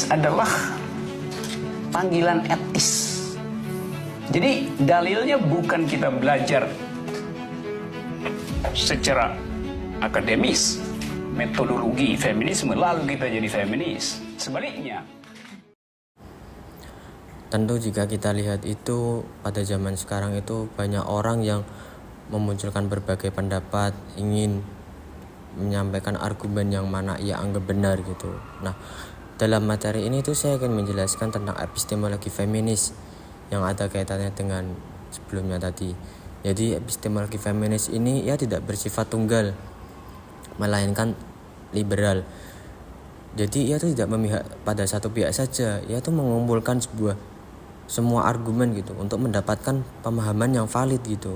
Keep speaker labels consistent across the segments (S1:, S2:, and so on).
S1: feminis adalah panggilan etis. Jadi dalilnya bukan kita belajar secara akademis metodologi feminisme lalu kita jadi feminis. Sebaliknya.
S2: Tentu jika kita lihat itu pada zaman sekarang itu banyak orang yang memunculkan berbagai pendapat, ingin menyampaikan argumen yang mana ia anggap benar gitu. Nah, dalam materi ini tuh saya akan menjelaskan tentang epistemologi feminis yang ada kaitannya dengan sebelumnya tadi. Jadi epistemologi feminis ini ya tidak bersifat tunggal, melainkan liberal. Jadi ia tuh tidak memihak pada satu pihak saja, ia tuh mengumpulkan semua argumen gitu untuk mendapatkan pemahaman yang valid gitu.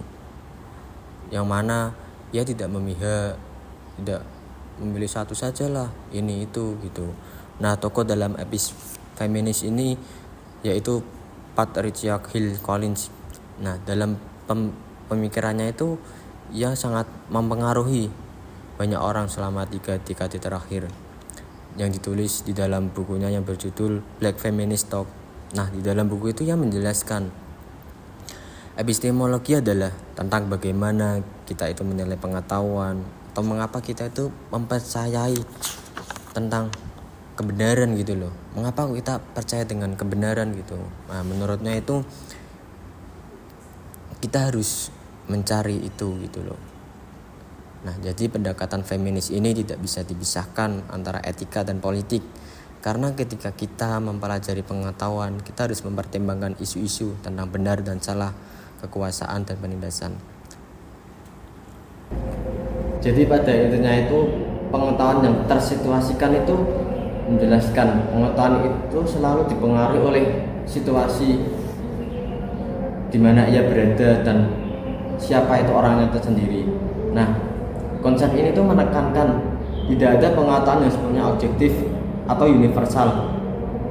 S2: Yang mana ia tidak memihak, tidak memilih satu sajalah ini itu gitu. Nah, tokoh dalam feminis ini yaitu Patricia Hill Collins. Nah, dalam pemikirannya itu ia sangat mempengaruhi banyak orang selama 3 dekade terakhir yang ditulis di dalam bukunya yang berjudul Black Feminist Talk. Nah, di dalam buku itu ia menjelaskan epistemologi adalah tentang bagaimana kita itu menilai pengetahuan atau mengapa kita itu mempercayai tentang kebenaran gitu loh. Mengapa kita percaya dengan kebenaran gitu. Nah, menurutnya itu kita harus mencari itu gitu loh. Nah, jadi pendekatan feminis ini tidak bisa dipisahkan antara etika dan politik. Karena ketika kita mempelajari pengetahuan, kita harus mempertimbangkan isu-isu tentang benar dan salah, kekuasaan dan penindasan. Jadi pada intinya itu pengetahuan yang tersituasikan itu menjelaskan pengetahuan itu selalu dipengaruhi oleh situasi di mana ia berada dan siapa itu orangnya tersendiri. Nah, konsep ini tuh menekankan tidak ada pengetahuan yang sepenuhnya objektif atau universal,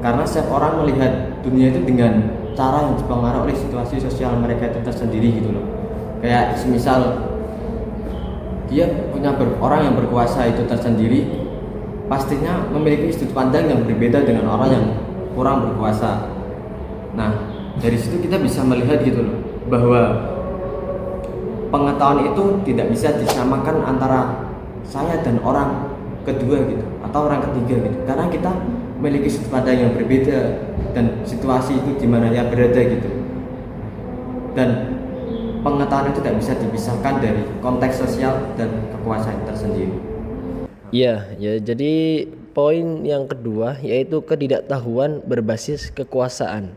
S2: karena setiap orang melihat dunia itu dengan cara yang dipengaruhi oleh situasi sosial mereka itu tersendiri gitu loh. Kayak semisal dia punya orang yang berkuasa itu tersendiri pastinya memiliki sudut pandang yang berbeda dengan orang yang kurang berkuasa. Nah, dari situ kita bisa melihat gitu loh bahwa pengetahuan itu tidak bisa disamakan antara saya dan orang kedua gitu atau orang ketiga gitu, karena kita memiliki sudut pandang yang berbeda dan situasi itu di mana ia berada gitu. Dan pengetahuan itu tidak bisa dipisahkan dari konteks sosial dan kekuasaan tersendiri.
S3: Ya, jadi poin yang kedua yaitu ketidaktahuan berbasis kekuasaan.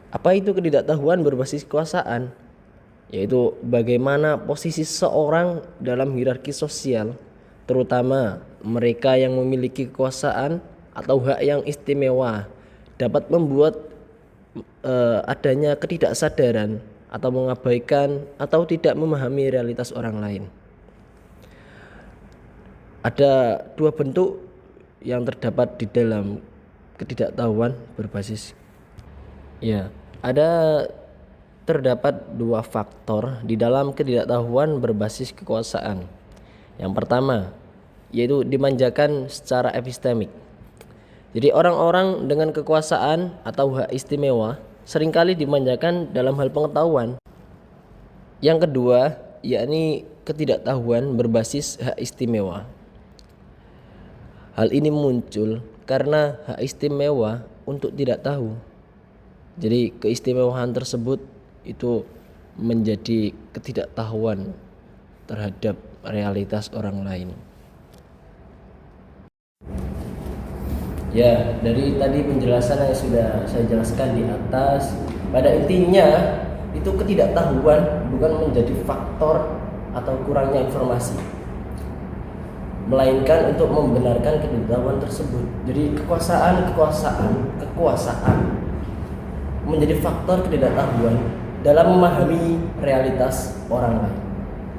S3: Apa itu ketidaktahuan berbasis kekuasaan? Yaitu bagaimana posisi seorang dalam hierarki sosial, terutama mereka yang memiliki kekuasaan atau hak yang istimewa, dapat membuat adanya ketidaksadaran atau mengabaikan atau tidak memahami realitas orang lain. Ada 2 bentuk yang terdapat di dalam ketidaktahuan berbasis. Terdapat 2 faktor di dalam ketidaktahuan berbasis kekuasaan. Yang pertama, yaitu dimanjakan secara epistemik. Jadi orang-orang dengan kekuasaan atau hak istimewa seringkali dimanjakan dalam hal pengetahuan. Yang kedua, yakni ketidaktahuan berbasis hak istimewa. Hal ini muncul karena hak istimewa untuk tidak tahu. Jadi keistimewaan tersebut itu menjadi ketidaktahuan terhadap realitas orang lain. Ya, dari tadi penjelasan yang sudah saya jelaskan di atas, pada intinya itu ketidaktahuan bukan menjadi faktor atau kurangnya informasi, melainkan untuk membenarkan ketidaktahuan tersebut. Jadi kekuasaan menjadi faktor ketidaktahuan dalam memahami realitas orang lain.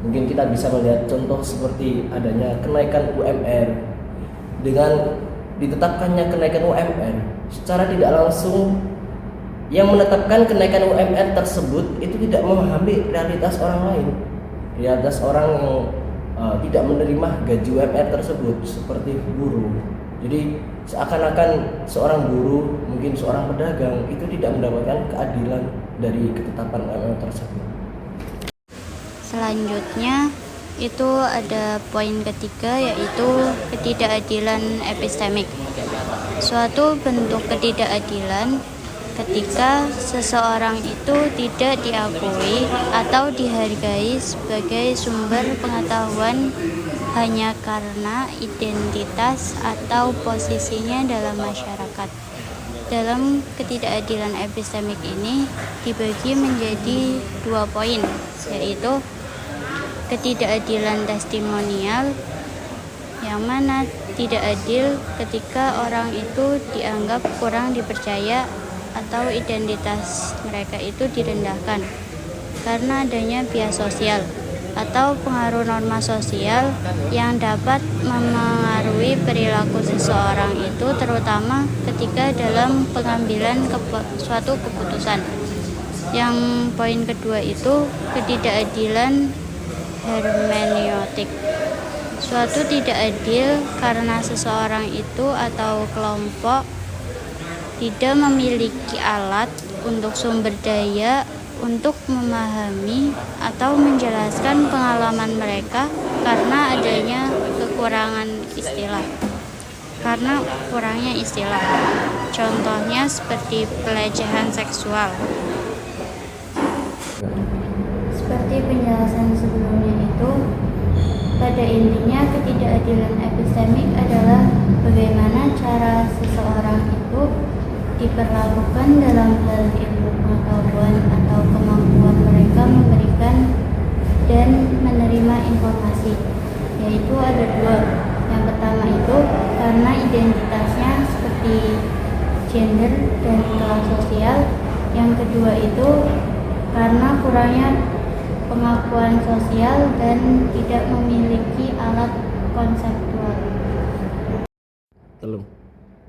S3: Mungkin kita bisa melihat contoh seperti adanya kenaikan UMR. Dengan ditetapkannya kenaikan UMR, secara tidak langsung yang menetapkan kenaikan UMR tersebut itu tidak memahami realitas orang lain, realitas orang yang tidak menerima gaji UMR tersebut, seperti buruh, Jadi seakan-akan seorang buruh, mungkin seorang pedagang itu tidak mendapatkan keadilan dari ketetapan UMR tersebut.
S4: Selanjutnya itu ada poin ketiga, yaitu ketidakadilan epistemik. Suatu bentuk ketidakadilan ketika seseorang itu tidak diakui atau dihargai sebagai sumber pengetahuan hanya karena identitas atau posisinya dalam masyarakat. Dalam ketidakadilan epistemik ini dibagi menjadi 2 poin, yaitu ketidakadilan testimonial, yang mana tidak adil ketika orang itu dianggap kurang dipercaya atau identitas mereka itu direndahkan karena adanya bias sosial atau pengaruh norma sosial yang dapat memengaruhi perilaku seseorang itu, terutama ketika dalam pengambilan suatu keputusan. Yang poin kedua itu ketidakadilan hermeneutik. Suatu tidak adil karena seseorang itu atau kelompok tidak memiliki alat untuk sumber daya untuk memahami atau menjelaskan pengalaman mereka karena adanya kurangnya istilah. Contohnya seperti pelecehan seksual. Seperti penjelasan sebelumnya itu, pada intinya ketidakadilan epistemik adalah bagaimana cara seseorang itu diperlakukan dalam hal ilmu pengetahuan atau kemampuan mereka memberikan dan menerima informasi, yaitu ada 2. Yang pertama itu karena identitasnya seperti gender dan kelas sosial. Yang kedua itu karena kurangnya pengakuan sosial dan tidak memiliki alat konseptual.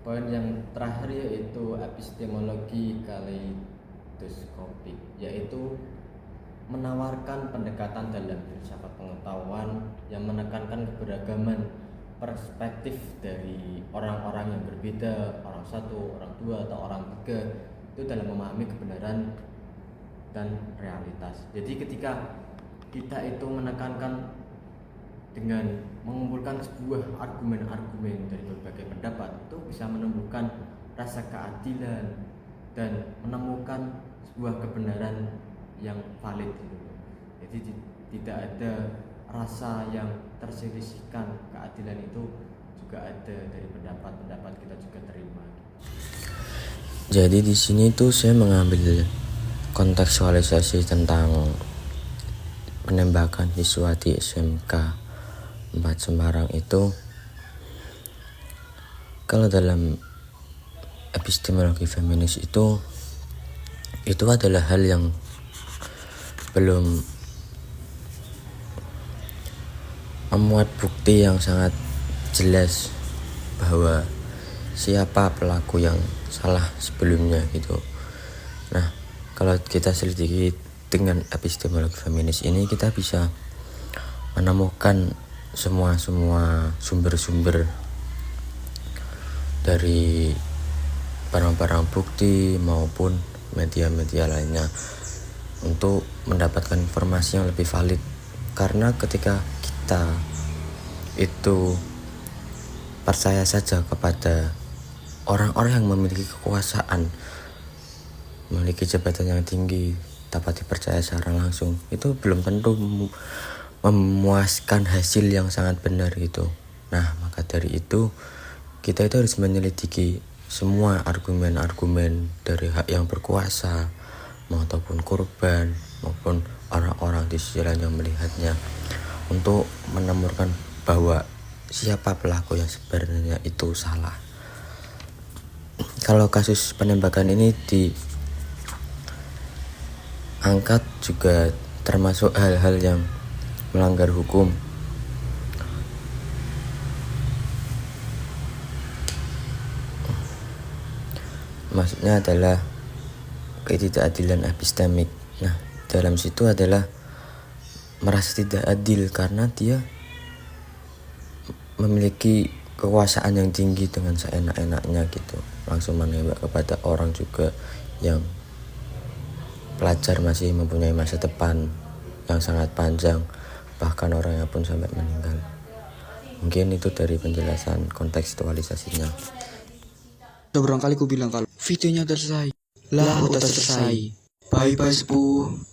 S2: Poin yang terakhir yaitu epistemologi kaleidoskopik, yaitu menawarkan pendekatan dalam filsafat pengetahuan yang menekankan keberagaman perspektif dari orang-orang yang berbeda, orang satu, orang dua, atau orang tiga, itu dalam memahami kebenaran dan realitas. Jadi ketika kita itu menekankan dengan mengumpulkan sebuah argumen-argumen dari berbagai pendapat, itu bisa menumbuhkan rasa keadilan dan menemukan sebuah kebenaran yang valid gitu. Jadi tidak ada rasa yang terselisihkan, keadilan itu juga ada dari pendapat-pendapat kita juga terima. Jadi di sini tuh saya mengambil kontekstualisasi tentang penembakan siswa di SMK 4 Semarang itu. Kalau dalam epistemologi feminis itu adalah hal yang belum memuat bukti yang sangat jelas bahwa siapa pelaku yang salah sebelumnya gitu. Nah, kalau kita selidiki dengan epistemologi feminis ini, kita bisa menemukan semua sumber-sumber dari barang-barang bukti maupun media-media lainnya untuk mendapatkan informasi yang lebih valid. Karena ketika kita itu percaya saja kepada orang-orang yang memiliki kekuasaan, memiliki jabatan yang tinggi, dapat dipercaya secara langsung, itu belum tentu memuaskan hasil yang sangat benar gitu. Nah, maka dari itu kita itu harus menyelidiki semua argumen-argumen dari hak yang berkuasa maupun korban maupun orang-orang di sisi lain yang melihatnya, untuk menemukan bahwa siapa pelaku yang sebenarnya itu salah. Kalau kasus penembakan ini diangkat juga termasuk hal-hal yang melanggar hukum. Maksudnya adalah ketidakadilan epistemik. Nah, dalam situ adalah merasa tidak adil karena dia memiliki kekuasaan yang tinggi dengan seenak-enaknya gitu, langsung menembak kepada orang juga yang pelajar masih mempunyai masa depan yang sangat panjang, bahkan orangnya pun sampai meninggal. Mungkin itu dari penjelasan kontekstualisasinya.
S5: Udah berapa kali ku bilang kalau videonya udah selesai. Lah udah selesai. Bye bye sepuh.